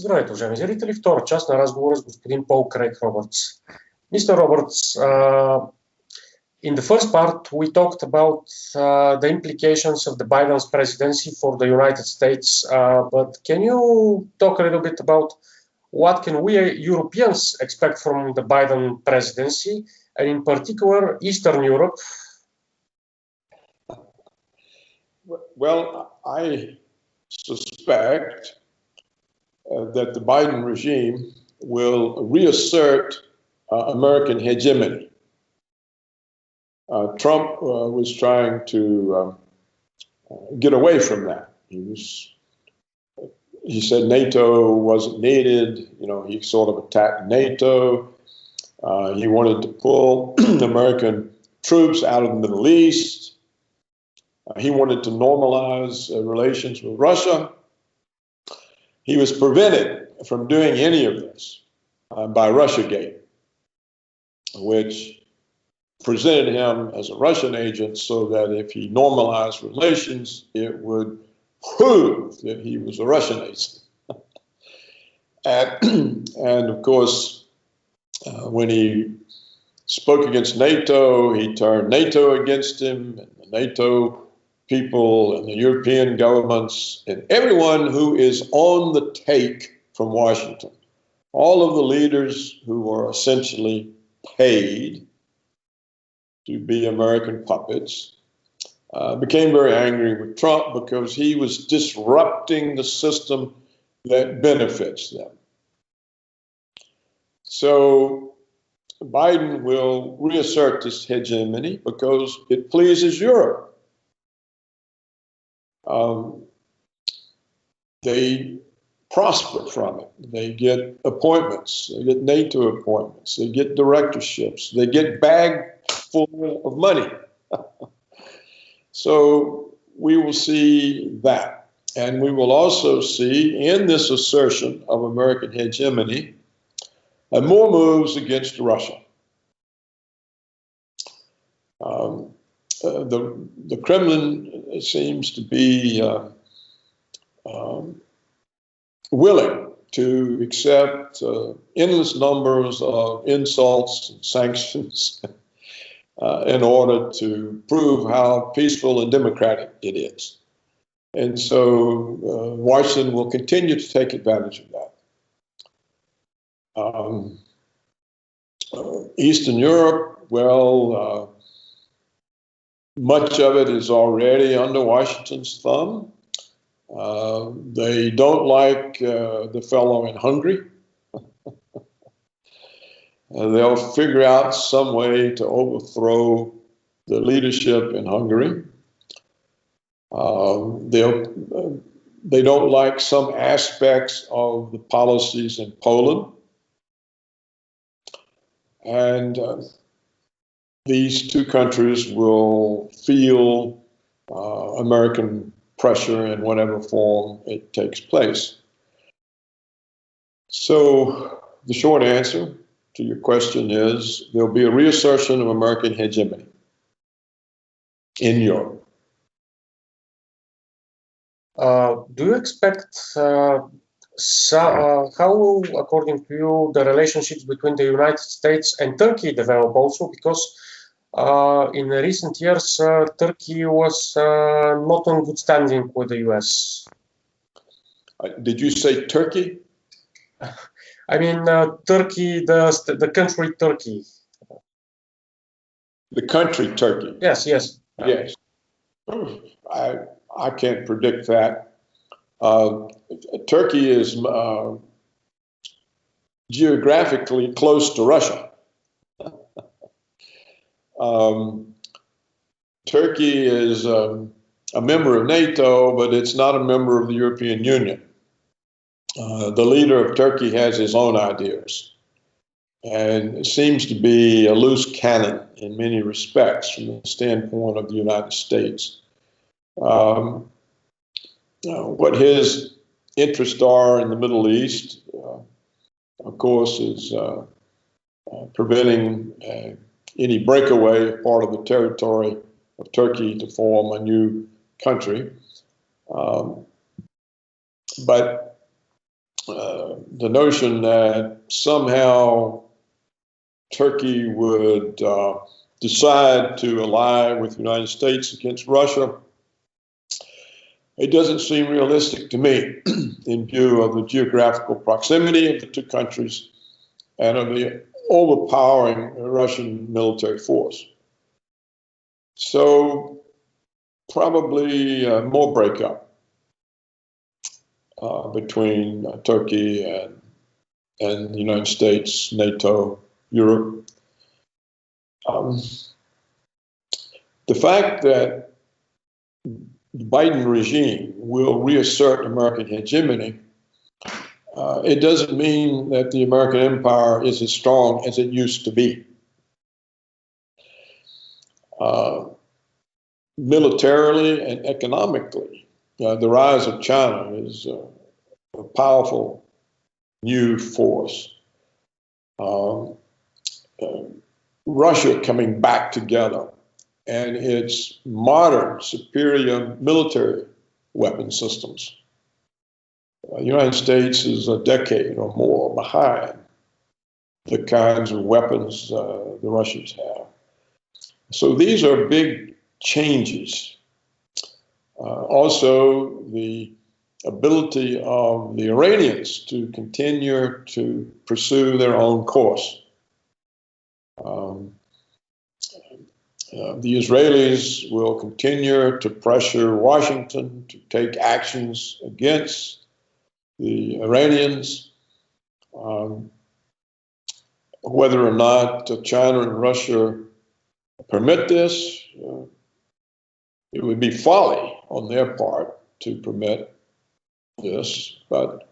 Здравейте, уважаеми зрители! Втора част на разговора с господин Пол Крейг Робъртс. Mr. Roberts, in the first part we talked about the implications of the Biden's presidency for the United States, but can you talk a little bit about what can we Europeans expect from the Biden presidency, and in particular Eastern Europe? Well, I suspect that the Biden regime will reassert American hegemony. Trump was trying to get away from that. He said NATO wasn't needed. You know, he sort of attacked NATO. He wanted to pull American troops out of the Middle East. He wanted to normalize relations with Russia. He was prevented from doing any of this by Russiagate, which presented him as a Russian agent so that if he normalized relations, it would prove that he was a Russian agent. And of course, when he spoke against NATO, he turned NATO against him, and the NATO people and the European governments and everyone who is on the take from Washington, all of the leaders who are essentially paid to be American puppets, became very angry with Trump because he was disrupting the system that benefits them. So Biden will reassert this hegemony because it pleases Europe. They prosper from it. They get appointments. They get NATO appointments. They get directorships. They get bagged full of money. So we will see that. And we will also see in this assertion of American hegemony more moves against Russia. The Kremlin seems to be willing to accept endless numbers of insults and sanctions in order to prove how peaceful and democratic it is. And so Washington will continue to take advantage of that. Eastern Europe, well, much of it is already under Washington's thumb. They don't like the fellow in Hungary. They'll figure out some way to overthrow the leadership in Hungary. They don't like some aspects of the policies in Poland. And these two countries will feel American pressure in whatever form it takes place. So the short answer to your question is there'll be a reassertion of American hegemony in Europe. Do you expect how, according to you, the relationships between the United States and Turkey develop also? Because in recent years, Turkey was not on good standing with the U.S. Did you say Turkey? I mean, Turkey, the country Turkey. The country Turkey? Yes. Yes. I can't predict that. Turkey is geographically close to Russia. Turkey is a member of NATO, but it's not a member of the European Union. The leader of Turkey has his own ideas and seems to be a loose cannon in many respects from the standpoint of the United States. What his interests are in the Middle East, of course, is preventing any breakaway part of the territory of Turkey to form a new country. But the notion that somehow Turkey would decide to ally with the United States against Russia, it doesn't seem realistic to me in view of the geographical proximity of the two countries and of the overpowering Russian military force. So probably more breakup between Turkey and the United States, NATO, Europe. The fact that the Biden regime will reassert American hegemony, it doesn't mean that the American empire is as strong as it used to be. Militarily and economically, the rise of China is a powerful new force. Russia coming back together and its modern, superior military weapon systems. The United States is a decade or more behind the kinds of weapons the Russians have. So these are big changes. Also, the ability of the Iranians to continue to pursue their own course. The Israelis will continue to pressure Washington to take actions against the Iranians. Whether or not China and Russia permit this, it would be folly on their part to permit this, but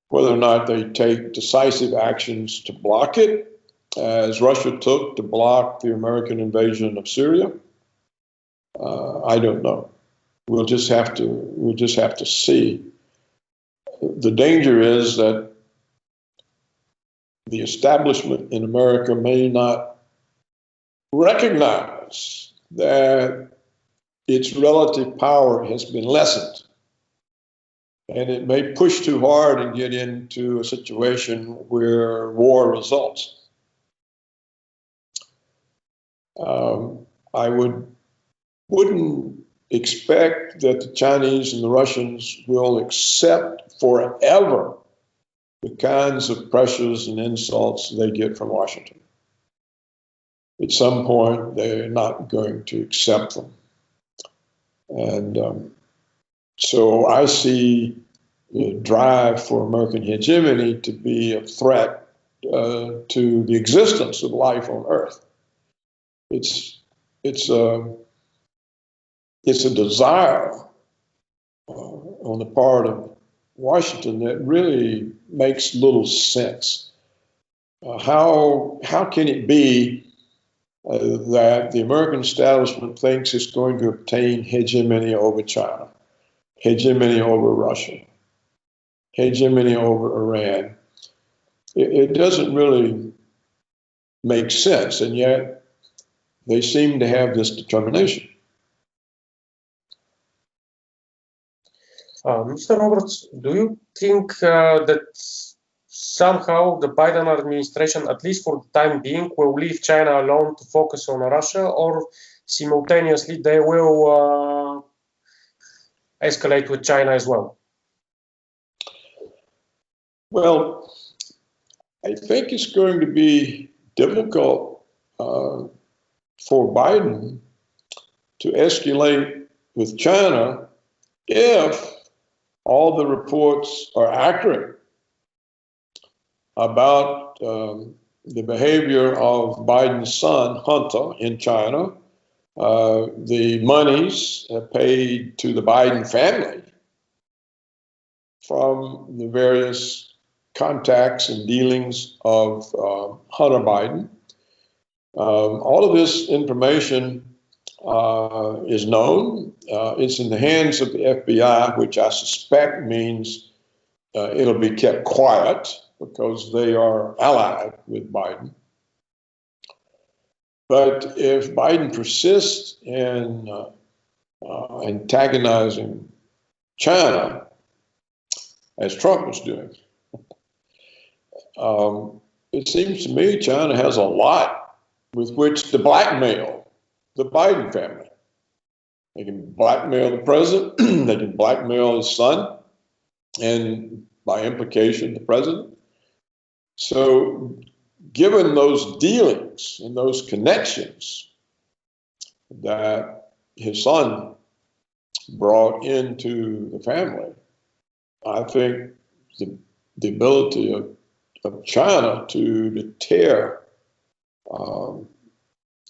whether or not they take decisive actions to block it, as Russia took to block the American invasion of Syria, I don't know. We'll just have to see. The danger is that the establishment in America may not recognize that its relative power has been lessened, and it may push too hard and get into a situation where war results. I wouldn't expect that the Chinese and the Russians will accept forever the kinds of pressures and insults they get from Washington. At some point, they're not going to accept them. And so I see the drive for American hegemony to be a threat to the existence of life on Earth. It's a desire on the part of Washington that really makes little sense. How can it be that the American establishment thinks it's going to obtain hegemony over China, hegemony over Russia, hegemony over Iran? It doesn't really make sense, and yet they seem to have this determination. Mr. Roberts, do you think that somehow the Biden administration, at least for the time being, will leave China alone to focus on Russia, or simultaneously they will escalate with China as well? Well, I think it's going to be difficult for Biden to escalate with China if all the reports are accurate about the behavior of Biden's son, Hънтър, in China, the monies paid to the Biden family from the various contacts and dealings of Hънтър Байдън. All of this information is known. It's in the hands of the FBI, which I suspect means it'll be kept quiet because they are allied with Biden. But if Biden persists in antagonizing China, as Trump was doing. It seems to me China has a lot with which to blackmail the Biden family. They can blackmail the president, they can blackmail his son, and by implication, the president. So given those dealings and those connections that his son brought into the family, I think the ability of China to deter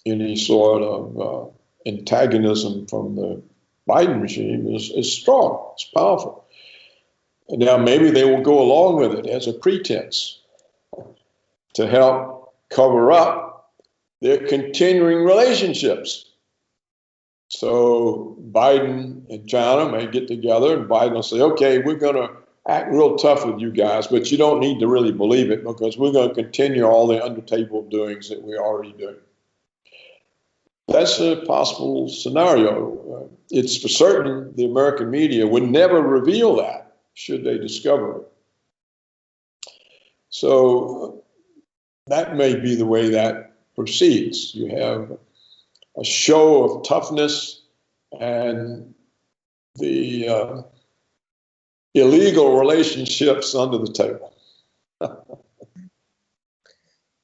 any sort of antagonism from the Biden regime is strong, it's powerful. And now maybe they will go along with it as a pretense to help cover up their continuing relationships. So Biden and China may get together and Biden will say, okay, we're going to act real tough with you guys, but you don't need to really believe it because we're going to continue all the under-table doings that we're already doing. That's a possible scenario. It's for certain the American media would never reveal that should they discover it. So that may be the way that proceeds. You have a show of toughness and the illegal relationships under the table.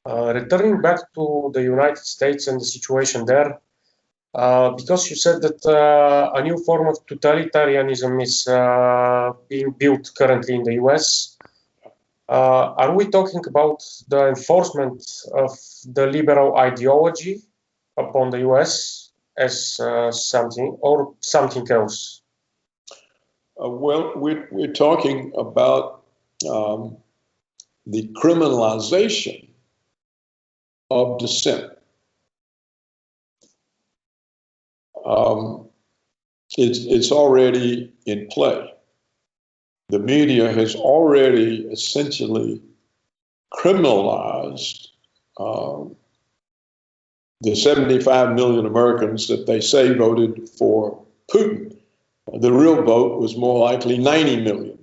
Returning back to the United States and the situation there, because you said that a new form of totalitarianism is being built currently in the US, are we talking about the enforcement of the liberal ideology upon the US as something or something else? Well, we're talking about the criminalization of dissent. It's already in play. The media has already essentially criminalized the 75 million Americans that they say voted for Putin. The real vote was more likely 90 million,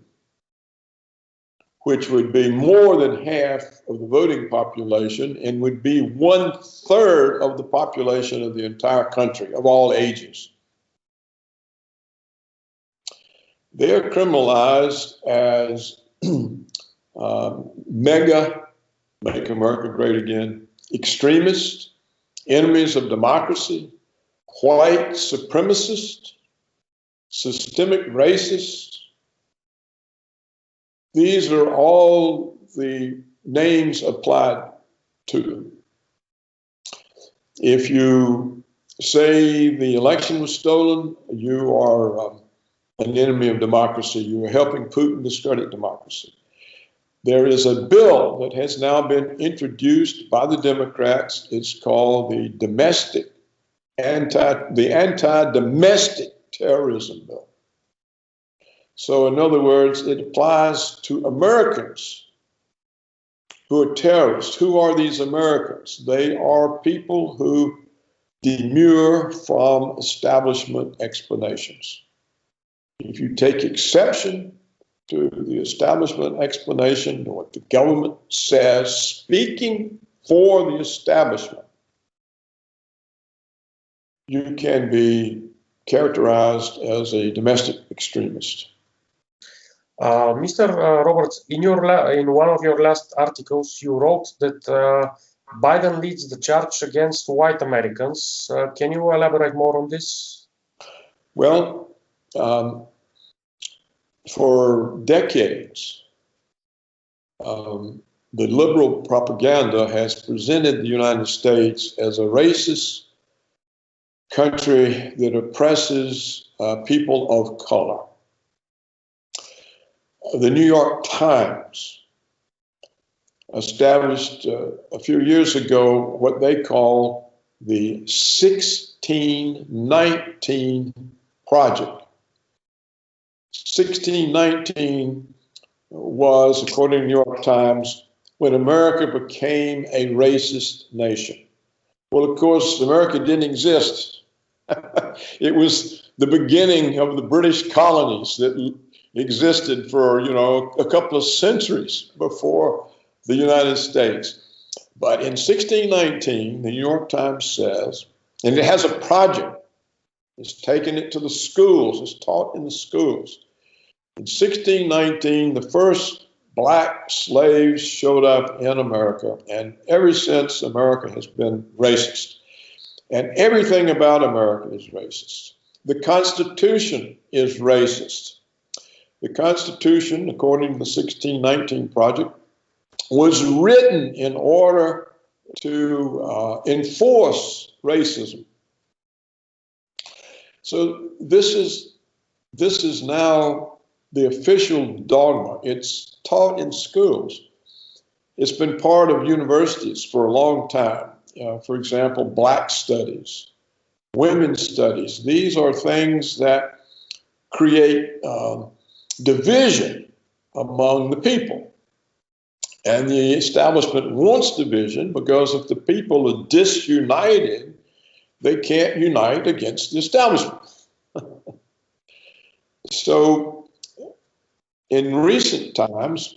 which would be more than half of the voting population and would be 1/3 of the population of the entire country, of all ages. They're criminalized as mega, make America great again, extremists, enemies of democracy, white supremacists, systemic racists. These are all the names applied to them. If you say the election was stolen, you are an enemy of democracy. You are helping Putin discredit democracy. There is a bill that has now been introduced by the Democrats. It's called the anti-domestic terrorism bill. So in other words, it applies to Americans who are terrorists. Who are these Americans? They are people who demur from establishment explanations. If you take exception to the establishment explanation, to what the government says, speaking for the establishment, you can be characterized as a domestic extremist. Mr. Roberts, in one of your last articles, you wrote that Biden leads the charge against white Americans. Can you elaborate more on this? Well, for decades, the liberal propaganda has presented the United States as a racist country that oppresses people of color. The New York Times established a few years ago what they call the 1619 Project. 1619 was, according to the New York Times, when America became a racist nation. Well, of course, America didn't exist. It was the beginning of the British colonies that existed for, a couple of centuries before the United States. But in 1619, the New York Times says, and it has a project, it's taken it to the schools, it's taught in the schools. In 1619, the first black slaves showed up in America, and ever since, America has been racist. And everything about America is racist. The Constitution is racist. The Constitution, according to the 1619 Project, was written in order to enforce racism. So this is now the official dogma. It's taught in schools. It's been part of universities for a long time. For example, black studies, women's studies. These are things that create division among the people. And the establishment wants division because if the people are disunited, they can't unite against the establishment. So in recent times,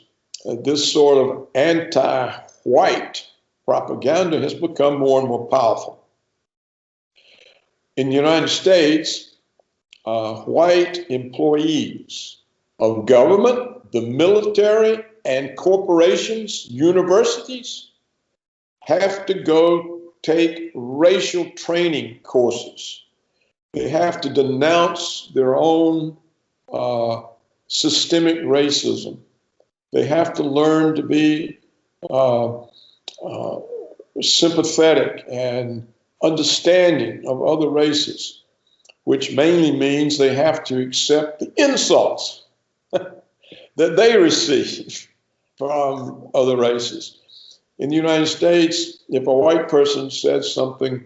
this sort of anti-white propaganda has become more and more powerful. In the United States, white employees of government, the military, and corporations, universities, have to go take racial training courses. They have to denounce their own systemic racism. They have to learn to be sympathetic and understanding of other races, which mainly means they have to accept the insults that they receive from other races. In the United States, if a white person says something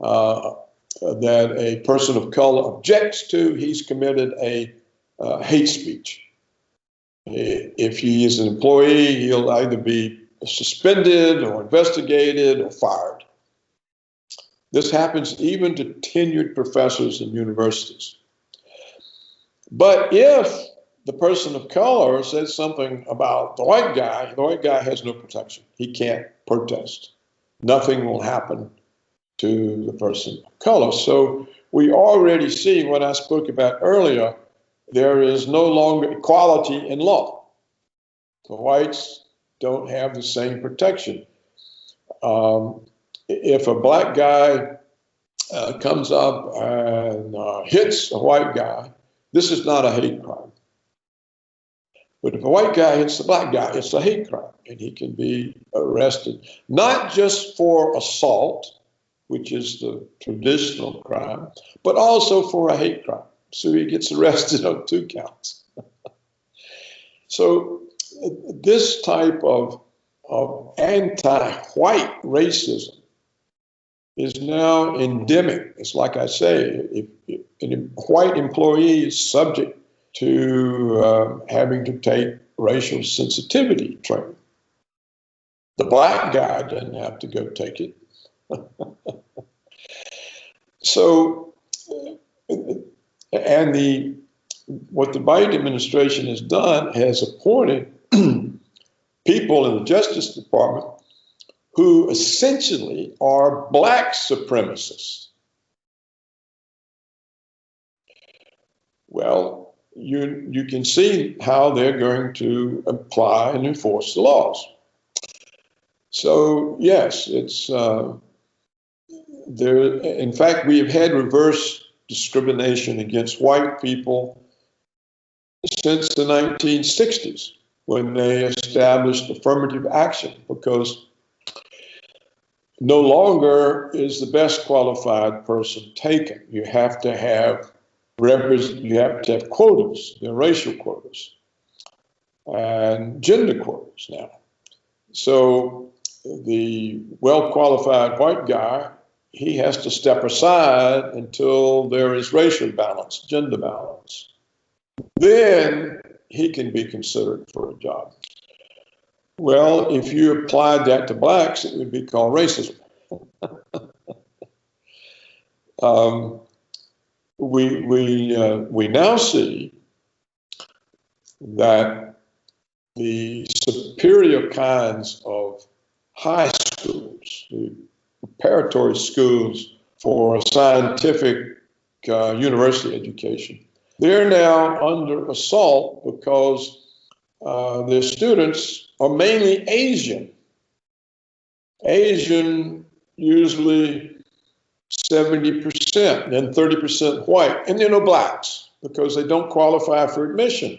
that a person of color objects to, he's committed a hate speech. If he is an employee, he'll either be suspended or investigated or fired. This happens even to tenured professors in universities. But if the person of color says something about the white guy has no protection. He can't protest. Nothing will happen to the person of color. So we already see what I spoke about earlier. There is no longer equality in law. The whites don't have the same protection. If a black guy comes up and hits a white guy, this is not a hate crime. But if a white guy hits a black guy, it's a hate crime, and he can be arrested, not just for assault, which is the traditional crime, but also for a hate crime. So he gets arrested on 2 counts. So this type of anti-white racism is now endemic. It's like I say, if a white employee is subject to having to take racial sensitivity training. The black guy doesn't have to go take it. So, and what the Biden administration has done has appointed people in the Justice Department who essentially are black supremacists. Well, you can see how they're going to apply and enforce the laws. So yes, it's there. In fact, we have had reverse discrimination against white people since the 1960s, when they established affirmative action, because no longer is the best qualified person taken. You have to have quotas, the racial quotas, and gender quotas now. So the well-qualified white guy, he has to step aside until there is racial balance, gender balance. Then he can be considered for a job. Well, if you applied that to blacks, it would be called racism. We now see that the superior kinds of high schools, the preparatory schools for scientific university education, they're now under assault because their students are mainly Asian. Asian, usually 70%, and 30% white, and there are no blacks because they don't qualify for admission.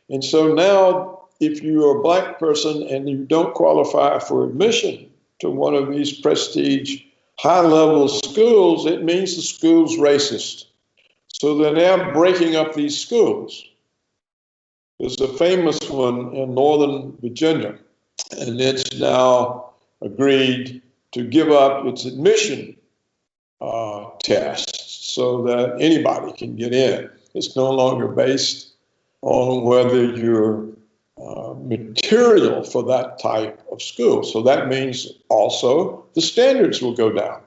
And so now, if you're a black person and you don't qualify for admission to one of these prestige high-level schools, it means the school's racist. So they're now breaking up these schools. There's a famous one in Northern Virginia, and it's now agreed to give up its admission tests so that anybody can get in. It's no longer based on whether you're material for that type of school. So that means also the standards will go down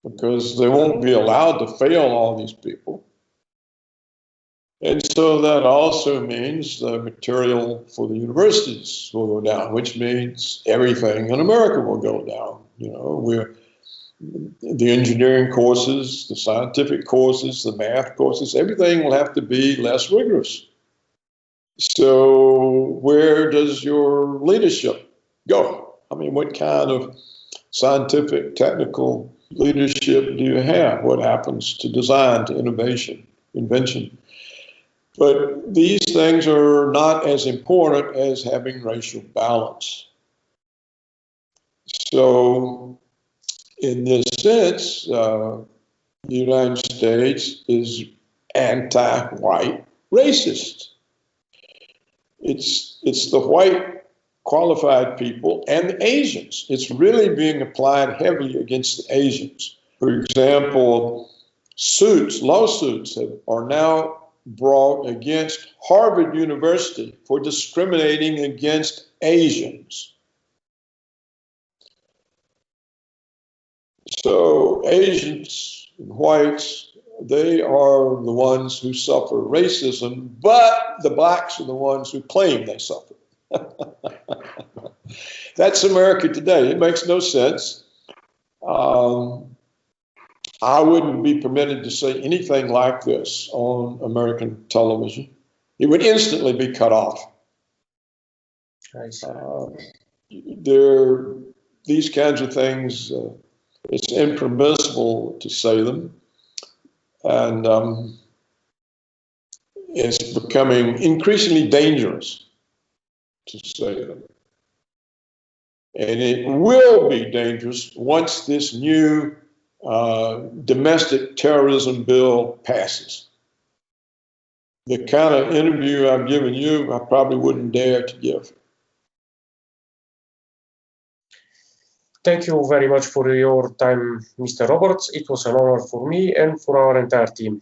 because they won't be allowed to fail all these people. And so that also means the material for the universities will go down, which means everything in America will go down. You know, the engineering courses, the scientific courses, the math courses, everything will have to be less rigorous. So where does your leadership go? I mean, what kind of scientific, technical leadership do you have? What happens to design, to innovation, invention? But these things are not as important as having racial balance. So in this sense, the United States is anti-white racist. It's the white qualified people and the Asians. It's really being applied heavily against the Asians. For example, lawsuits are now brought against Harvard University for discriminating against Asians. So Asians and whites, they are the ones who suffer racism, but the blacks are the ones who claim they suffer. That's America today. It makes no sense. I wouldn't be permitted to say anything like this on American television. It would instantly be cut off. I see. These kinds of things, it's impermissible to say them. And it's becoming increasingly dangerous to say them. And it will be dangerous once this new domestic terrorism bill passes. The kind of interview I've given you, I probably wouldn't dare to give. Thank you very much for your time, Mr. Roberts. It was an honor for me and for our entire team.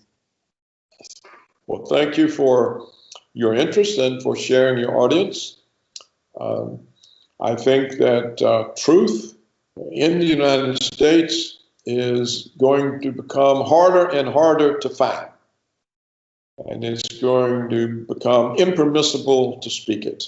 Well, thank you for your interest and for sharing your audience. I think that truth in the United States is going to become harder and harder to find. And it's going to become impermissible to speak it.